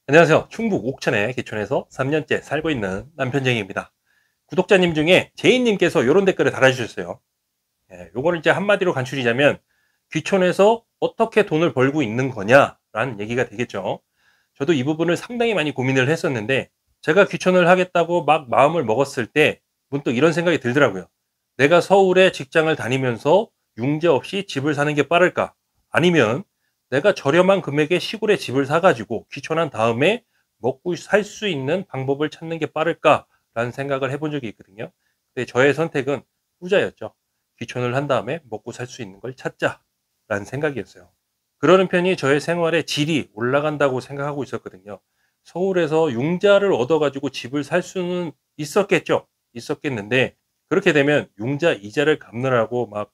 안녕하세요. 충북 옥천의 개촌에서 3년째 살고 있는 남편쟁이입니다. 구독자님 중에 제이님께서 이런 댓글을 달아주셨어요. 요거를 이제 한마디로 간추리자면 귀촌에서 어떻게 돈을 벌고 있는 거냐라는 얘기가 되겠죠. 저도 이 부분을 상당히 많이 고민을 했었는데 제가 귀촌을 하겠다고 막 마음을 먹었을 때 문득 이런 생각이 들더라고요. 내가 서울에 직장을 다니면서 융자 없이 집을 사는 게 빠를까? 아니면 내가 저렴한 금액에 시골에 집을 사가지고 귀촌한 다음에 먹고 살 수 있는 방법을 찾는 게 빠를까라는 생각을 해본 적이 있거든요. 근데 저의 선택은 후자였죠. 귀촌을 한 다음에 먹고 살 수 있는 걸 찾자라는 생각이었어요. 그러는 편이 저의 생활의 질이 올라간다고 생각하고 있었거든요. 서울에서 융자를 얻어가지고 집을 살 수는 있었겠죠. 있었겠는데 그렇게 되면 융자 이자를 갚느라고 막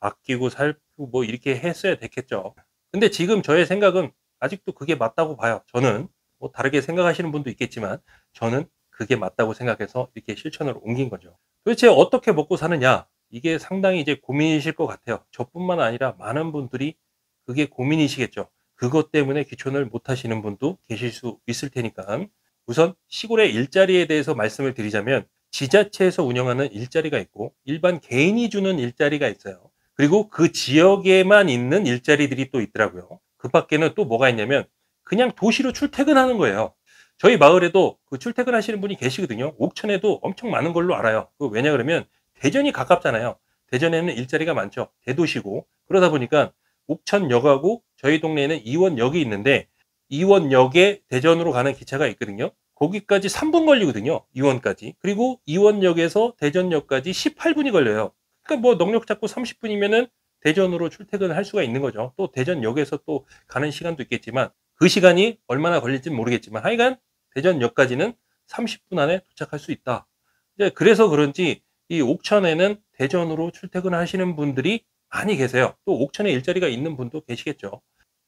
아끼고 살고 뭐 이렇게 했어야 됐겠죠. 근데 지금 저의 생각은 아직도 그게 맞다고 봐요. 저는 뭐 다르게 생각하시는 분도 있겠지만 저는 그게 맞다고 생각해서 이렇게 실천으로 옮긴 거죠. 도대체 어떻게 먹고 사느냐? 이게 상당히 이제 고민이실 것 같아요. 저뿐만 아니라 많은 분들이 그게 고민이시겠죠. 그것 때문에 귀촌을 못 하시는 분도 계실 수 있을 테니까. 우선 시골의 일자리에 대해서 말씀을 드리자면 지자체에서 운영하는 일자리가 있고 일반 개인이 주는 일자리가 있어요. 그리고 그 지역에만 있는 일자리들이 또 있더라고요. 그 밖에는 또 뭐가 있냐면 그냥 도시로 출퇴근하는 거예요. 저희 마을에도 그 출퇴근하시는 분이 계시거든요. 옥천에도 엄청 많은 걸로 알아요. 왜냐 그러면 대전이 가깝잖아요. 대전에는 일자리가 많죠. 대도시고. 그러다 보니까 옥천역하고 저희 동네에는 이원역이 있는데 이원역에 대전으로 가는 기차가 있거든요. 거기까지 3분 걸리거든요. 이원까지. 그리고 이원역에서 대전역까지 18분이 걸려요. 그러니까 뭐 넉넉 잡고 30분이면은 대전으로 출퇴근을 할 수가 있는 거죠. 또 대전역에서 또 가는 시간도 있겠지만 그 시간이 얼마나 걸릴지는 모르겠지만 하여간 대전역까지는 30분 안에 도착할 수 있다. 이제 그래서 그런지 이 옥천에는 대전으로 출퇴근하시는 분들이 많이 계세요. 또 옥천에 일자리가 있는 분도 계시겠죠.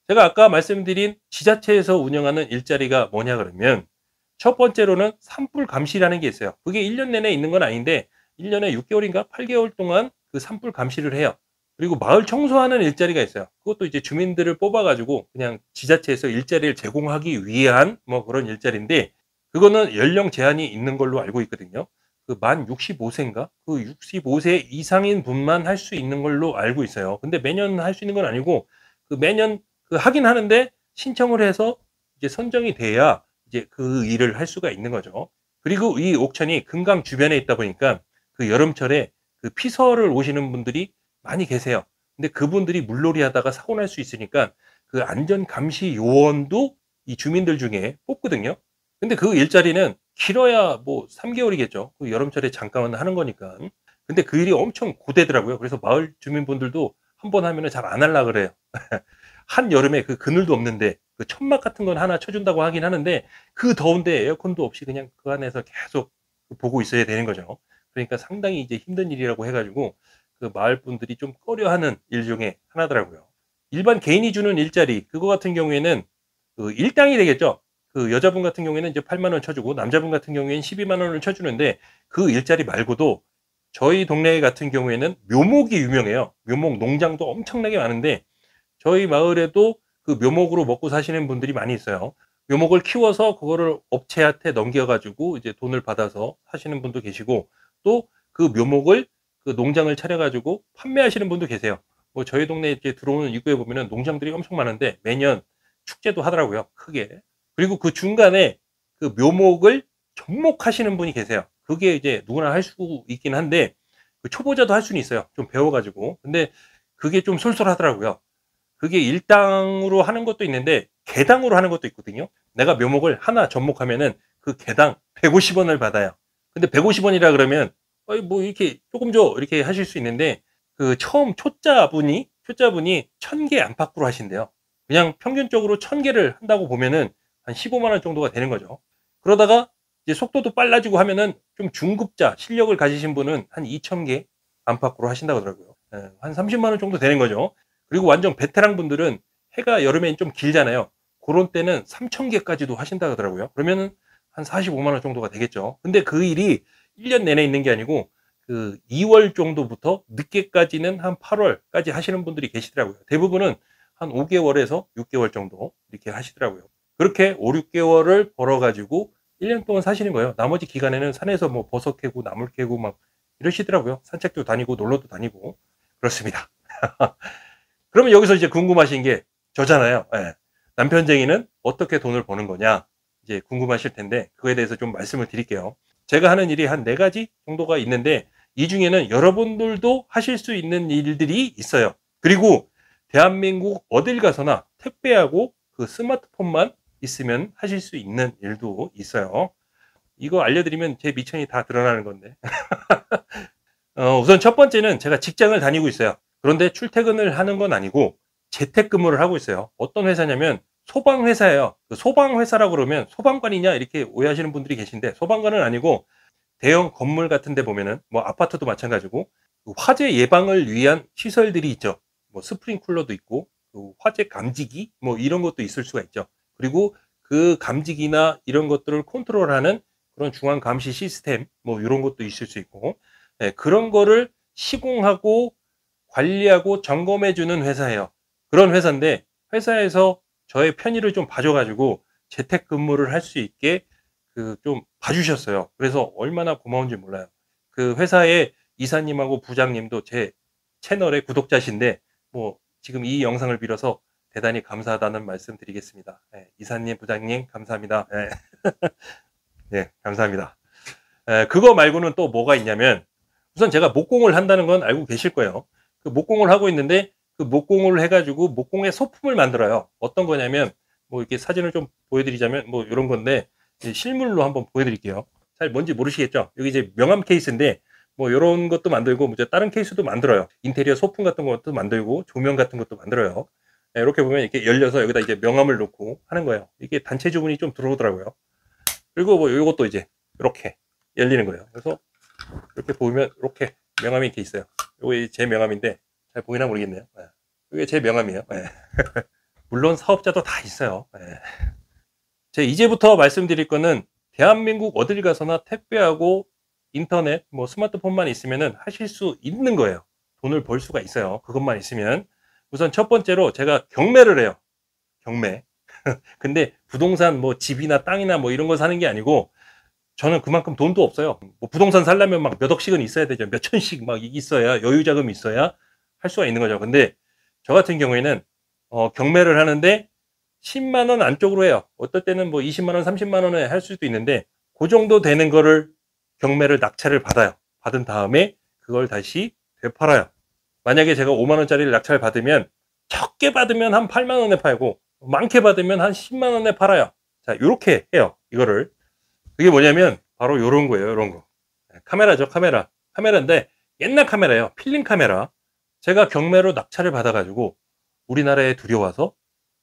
제가 아까 말씀드린 지자체에서 운영하는 일자리가 뭐냐 그러면 첫 번째로는 산불 감시라는 게 있어요. 그게 1년 내내 있는 건 아닌데 1년에 6개월인가 8개월 동안 그 산불 감시를 해요. 그리고 마을 청소하는 일자리가 있어요. 그것도 이제 주민들을 뽑아가지고 그냥 지자체에서 일자리를 제공하기 위한 뭐 그런 일자리인데 그거는 연령 제한이 있는 걸로 알고 있거든요. 그 만 65세인가? 그 65세 이상인 분만 할 수 있는 걸로 알고 있어요. 근데 매년 할 수 있는 건 아니고 그 매년 그 하긴 하는데 신청을 해서 이제 선정이 돼야 이제 그 일을 할 수가 있는 거죠. 그리고 이 옥천이 금강 주변에 있다 보니까 그 여름철에 그 피서를 오시는 분들이 많이 계세요. 근데 그분들이 물놀이 하다가 사고 날 수 있으니까 그 안전 감시 요원도 이 주민들 중에 뽑거든요. 근데 그 일자리는 길어야 뭐 3개월이겠죠. 그 여름철에 잠깐 하는 거니까. 근데 그 일이 엄청 고되더라고요. 그래서 마을 주민분들도 한 번 하면은 잘 안 하려 그래요. 한여름에 그 그늘도 없는데 그 천막 같은 건 하나 쳐준다고 하긴 하는데 그 더운데 에어컨도 없이 그냥 그 안에서 계속 보고 있어야 되는 거죠. 그러니까 상당히 이제 힘든 일이라고 해가지고 그 마을 분들이 좀 꺼려하는 일 중에 하나더라고요. 일반 개인이 주는 일자리 그거 같은 경우에는 그 일당이 되겠죠. 그 여자분 같은 경우에는 이제 8만 원 쳐주고 남자분 같은 경우에는 12만 원을 쳐주는데 그 일자리 말고도 저희 동네 같은 경우에는 묘목이 유명해요. 묘목 농장도 엄청나게 많은데 저희 마을에도 그 묘목으로 먹고 사시는 분들이 많이 있어요. 묘목을 키워서 그거를 업체한테 넘겨가지고 이제 돈을 받아서 사시는 분도 계시고 또 그 묘목을 그 농장을 차려가지고 판매하시는 분도 계세요. 뭐 저희 동네 이렇게 들어오는 입구에 보면은 농장들이 엄청 많은데 매년 축제도 하더라고요. 크게. 그리고 그 중간에 그 묘목을 접목하시는 분이 계세요. 그게 이제 누구나 할 수 있긴 한데 그 초보자도 할 수는 있어요. 좀 배워가지고. 근데 그게 좀 쏠쏠하더라고요. 그게 일당으로 하는 것도 있는데 개당으로 하는 것도 있거든요. 내가 묘목을 하나 접목하면은 그 개당 150원을 받아요. 근데 150원이라 그러면 어이 뭐 이렇게 조금 줘 이렇게 하실 수 있는데 그 처음 초짜분이 1000개 안팎으로 하신대요. 그냥 평균적으로 1000개를 한다고 보면은 한 15만 원 정도가 되는 거죠. 그러다가 이제 속도도 빨라지고 하면은 좀 중급자 실력을 가지신 분은 한 2000개 안팎으로 하신다고 하더라고요. 예, 한 30만 원 정도 되는 거죠. 그리고 완전 베테랑 분들은 해가 여름엔 좀 길잖아요. 그런 때는 3,000개까지도 하신다 하더라고요. 그러면은 한 45만 원 정도가 되겠죠. 근데 그 일이 1년 내내 있는 게 아니고 그 2월 정도부터 늦게까지는 한 8월까지 하시는 분들이 계시더라고요. 대부분은 한 5개월에서 6개월 정도 이렇게 하시더라고요. 그렇게 5, 6개월을 벌어가지고 1년 동안 사시는 거예요. 나머지 기간에는 산에서 뭐 버섯 캐고 나물 캐고 막 이러시더라고요. 산책도 다니고 놀러도 다니고 그렇습니다. 그러면 여기서 이제 궁금하신 게 저잖아요. 예. 남편쟁이는 어떻게 돈을 버는 거냐 이제 궁금하실 텐데 그거에 대해서 좀 말씀을 드릴게요. 제가 하는 일이 한 4가지 정도가 있는데 이 중에는 여러분들도 하실 수 있는 일들이 있어요. 그리고 대한민국 어딜 가서나 택배하고 그 스마트폰만 있으면 하실 수 있는 일도 있어요. 이거 알려드리면 제 미천이 다 드러나는 건데 우선 첫 번째는 제가 직장을 다니고 있어요. 그런데 출퇴근을 하는 건 아니고 재택근무를 하고 있어요. 어떤 회사냐면 소방회사예요. 그 소방회사라고 그러면 소방관이냐 이렇게 오해하시는 분들이 계신데 소방관은 아니고 대형 건물 같은 데 보면은 뭐 아파트도 마찬가지고 화재 예방을 위한 시설들이 있죠. 뭐 스프링쿨러도 있고 그 화재 감지기 뭐 이런 것도 있을 수가 있죠. 그리고 그 감지기나 이런 것들을 컨트롤하는 그런 중앙 감시 시스템 뭐 이런 것도 있을 수 있고 네, 그런 거를 시공하고 관리하고 점검해 주는 회사예요. 그런 회사인데 회사에서 저의 편의를 좀 봐줘가지고 재택근무를 할 수 있게 그 좀 봐주셨어요. 그래서 얼마나 고마운지 몰라요. 그 회사의 이사님하고 부장님도 제 채널의 구독자신데 뭐 지금 이 영상을 빌어서 대단히 감사하다는 말씀 드리겠습니다. 네, 이사님, 부장님 감사합니다. 네, 네 감사합니다. 그거 말고는 또 뭐가 있냐면 우선 제가 목공을 한다는 건 알고 계실 거예요. 그 목공을 하고 있는데 그 목공을 해가지고 목공의 소품을 만들어요. 어떤 거냐면 뭐 이렇게 사진을 좀 보여드리자면 뭐 이런 건데 실물로 한번 보여드릴게요. 잘 뭔지 모르시겠죠? 여기 이제 명함 케이스인데 뭐 이런 것도 만들고 뭐 다른 케이스도 만들어요. 인테리어 소품 같은 것도 만들고 조명 같은 것도 만들어요. 네, 이렇게 보면 이렇게 열려서 여기다 이제 명함을 놓고 하는 거예요. 이게 단체 주문이 좀 들어오더라고요. 그리고 뭐 이것도 이제 이렇게 열리는 거예요. 그래서 이렇게 보면 이렇게 명함이 이렇게 있어요. 이게 제 명함인데 잘 보이나 모르겠네요. 네. 이게 제 명함이에요. 네. 물론 사업자도 다 있어요. 네. 제 이제부터 말씀드릴 거는 대한민국 어딜 가서나 택배하고 인터넷, 뭐 스마트폰만 있으면은 하실 수 있는 거예요. 돈을 벌 수가 있어요. 그것만 있으면. 우선 첫 번째로 제가 경매를 해요. 경매. 근데 부동산 뭐 집이나 땅이나 뭐 이런 거 사는 게 아니고 저는 그만큼 돈도 없어요. 뭐 부동산 살려면 막 몇 억씩은 있어야 되죠. 몇 천씩 막 있어야 여유 자금이 있어야 할 수가 있는 거죠. 근데 저 같은 경우에는 경매를 하는데 10만 원 안쪽으로 해요. 어떨 때는 뭐 20만 원, 30만 원에 할 수도 있는데 그 정도 되는 거를 경매를 낙찰을 받아요. 받은 다음에 그걸 다시 되팔아요. 만약에 제가 5만 원짜리를 낙찰 받으면 적게 받으면 한 8만 원에 팔고 많게 받으면 한 10만 원에 팔아요. 자, 이렇게 해요. 이거를. 그게 뭐냐면 바로 이런 거예요. 이런 거. 카메라죠. 카메라. 카메라인데 옛날 카메라예요. 필름 카메라. 제가 경매로 낙찰을 받아가지고 우리나라에 들여와서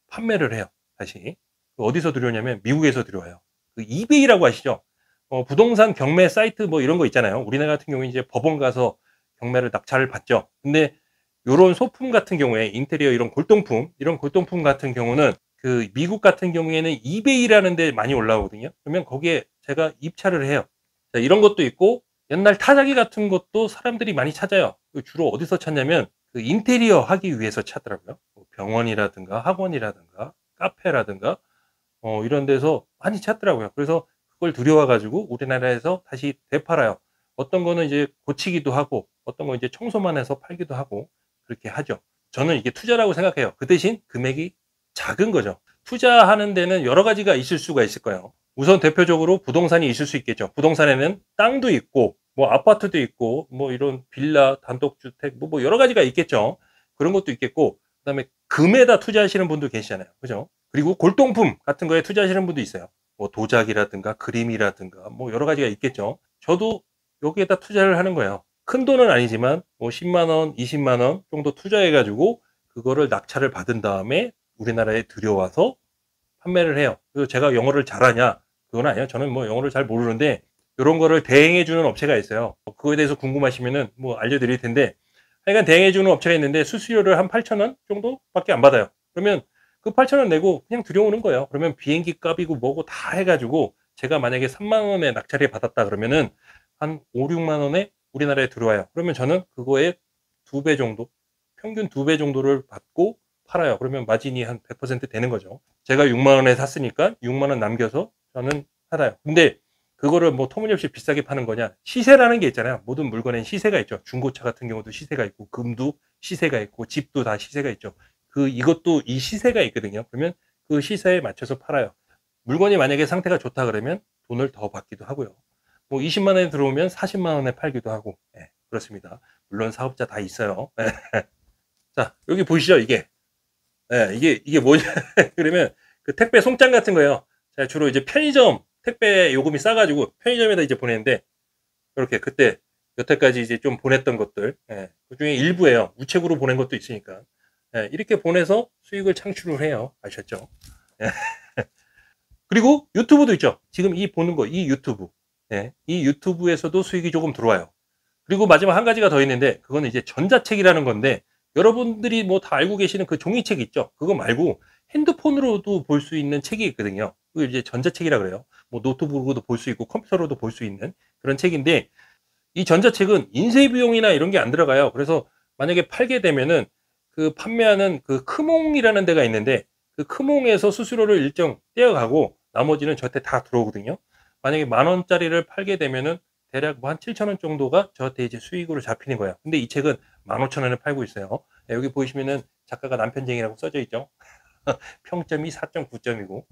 판매를 해요. 다시. 어디서 들여오냐면 미국에서 들여와요. 그 이베이라고 아시죠? 부동산 경매 사이트 뭐 이런 거 있잖아요. 우리나라 같은 경우에 이제 법원 가서 경매를 낙찰을 받죠. 근데 요런 소품 같은 경우에 인테리어 이런 골동품 같은 경우는 그 미국 같은 경우에는 이베이라는 데 많이 올라오거든요. 그러면 거기에 제가 입찰을 해요. 자, 이런 것도 있고 옛날 타자기 같은 것도 사람들이 많이 찾아요. 주로 어디서 찾냐면 그 인테리어 하기 위해서 찾더라고요. 병원이라든가 학원이라든가 카페라든가 이런 데서 많이 찾더라고요. 그래서 그걸 들여와 가지고 우리나라에서 다시 되팔아요. 어떤 거는 이제 고치기도 하고 어떤 거 이제 청소만 해서 팔기도 하고 그렇게 하죠. 저는 이게 투자라고 생각해요. 그 대신 금액이 작은 거죠. 투자하는 데는 여러 가지가 있을 수가 있을 거예요. 우선 대표적으로 부동산이 있을 수 있겠죠. 부동산에는 땅도 있고 뭐 아파트도 있고 뭐 이런 빌라, 단독주택 뭐 여러 가지가 있겠죠. 그런 것도 있겠고 그다음에 금에다 투자하시는 분도 계시잖아요. 그죠? 그리고 골동품 같은 거에 투자하시는 분도 있어요. 뭐 도자기라든가 그림이라든가 뭐 여러 가지가 있겠죠. 저도 여기에다 투자를 하는 거예요. 큰 돈은 아니지만 뭐 10만 원, 20만 원 정도 투자해 가지고 그거를 낙찰을 받은 다음에 우리나라에 들여와서 판매를 해요. 그래서 제가 영어를 잘하냐? 그건 아니에요. 저는 뭐 영어를 잘 모르는데 이런 거를 대행해 주는 업체가 있어요. 그거에 대해서 궁금하시면은 뭐 알려드릴 텐데 하여간 대행해 주는 업체가 있는데 수수료를 한 8,000원 정도밖에 안 받아요. 그러면 그 8,000원 내고 그냥 들여오는 거예요. 그러면 비행기 값이고 뭐고 다 해가지고 제가 만약에 3만 원에 낙찰이 받았다 그러면은 한 5, 6만 원에 우리나라에 들어와요. 그러면 저는 그거에 2배 정도, 평균 2배 정도를 받고 팔아요. 그러면 마진이 한 100% 되는 거죠. 제가 6만 원에 샀으니까 6만 원 남겨서 저는 팔아요. 근데 그거를 뭐 터무니없이 비싸게 파는 거냐? 시세라는 게 있잖아요. 모든 물건엔 시세가 있죠. 중고차 같은 경우도 시세가 있고, 금도 시세가 있고, 집도 다 시세가 있죠. 이것도 이 시세가 있거든요. 그러면 그 시세에 맞춰서 팔아요. 물건이 만약에 상태가 좋다 그러면 돈을 더 받기도 하고요. 뭐 20만 원에 들어오면 40만 원에 팔기도 하고, 예, 그렇습니다. 물론 사업자 다 있어요. 자, 여기 보이시죠? 이게. 예, 이게 뭐냐. 그러면 그 택배 송장 같은 거예요. 제가 주로 이제 편의점 택배 요금이 싸가지고 편의점에다 이제 보내는데, 이렇게 그때 여태까지 이제 좀 보냈던 것들, 예, 그 중에 일부예요. 우체국으로 보낸 것도 있으니까. 예, 이렇게 보내서 수익을 창출을 해요. 아셨죠? 예. 그리고 유튜브도 있죠. 지금 이 보는 거, 이 유튜브. 예, 이 유튜브에서도 수익이 조금 들어와요. 그리고 마지막 한 가지가 더 있는데, 그거는 이제 전자책이라는 건데, 여러분들이 뭐 다 알고 계시는 그 종이책 있죠? 그거 말고 핸드폰으로도 볼 수 있는 책이 있거든요. 그걸 이제 전자책이라 그래요. 뭐 노트북으로도 볼 수 있고 컴퓨터로도 볼 수 있는 그런 책인데, 이 전자책은 인쇄 비용이나 이런 게 안 들어가요. 그래서 만약에 팔게 되면은 그 판매하는 그 크몽이라는 데가 있는데, 그 크몽에서 수수료를 일정 떼어가고 나머지는 저한테 다 들어오거든요. 만약에 10,000원짜리를 팔게 되면은 대략 뭐 한 7,000원 정도가 저한테 이제 수익으로 잡히는 거예요. 근데 이 책은 15,000원에 팔고 있어요. 네, 여기 보시면은 작가가 남편쟁이라고 써져 있죠. 평점이 4.9점이고.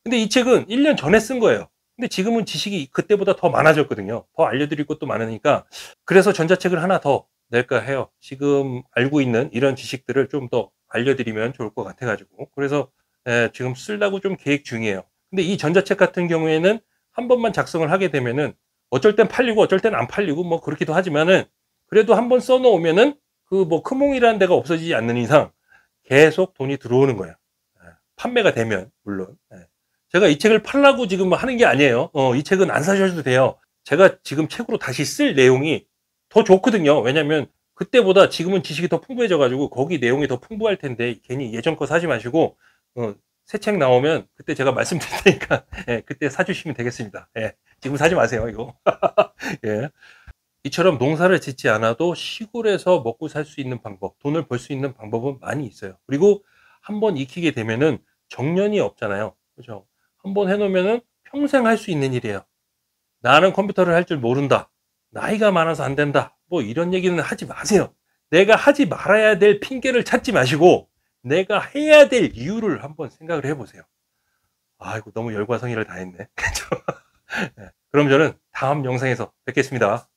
근데 이 책은 1년 전에 쓴 거예요. 근데 지금은 지식이 그때보다 더 많아졌거든요. 더 알려드릴 것도 많으니까. 그래서 전자책을 하나 더 낼까 해요. 지금 알고 있는 이런 지식들을 좀 더 알려드리면 좋을 것 같아가지고. 그래서 지금 쓰려고 좀 계획 중이에요. 근데 이 전자책 같은 경우에는 한 번만 작성을 하게 되면은 어쩔 땐 팔리고 어쩔 땐 안 팔리고 뭐 그렇기도 하지만은, 그래도 한 번 써놓으면은 그 뭐 크몽이라는 데가 없어지지 않는 이상 계속 돈이 들어오는 거예요. 판매가 되면 물론. 제가 이 책을 팔라고 지금 하는 게 아니에요. 이 책은 안 사셔도 돼요. 제가 지금 책으로 다시 쓸 내용이 더 좋거든요. 왜냐면 그때보다 지금은 지식이 더 풍부해져 가지고 거기 내용이 더 풍부할 텐데, 괜히 예전 거 사지 마시고 새 책 나오면 그때 제가 말씀드릴 테니까 예, 그때 사주시면 되겠습니다. 예, 지금 사지 마세요 이거. 예. 이처럼 농사를 짓지 않아도 시골에서 먹고 살 수 있는 방법, 돈을 벌 수 있는 방법은 많이 있어요. 그리고 한번 익히게 되면은 정년이 없잖아요. 그죠? 한번 해놓으면은 평생 할 수 있는 일이에요. 나는 컴퓨터를 할 줄 모른다. 나이가 많아서 안 된다. 뭐 이런 얘기는 하지 마세요. 내가 하지 말아야 될 핑계를 찾지 마시고 내가 해야 될 이유를 한번 생각을 해보세요. 아이고, 너무 열과성의를 다했네. 그죠? 네. 그럼 저는 다음 영상에서 뵙겠습니다.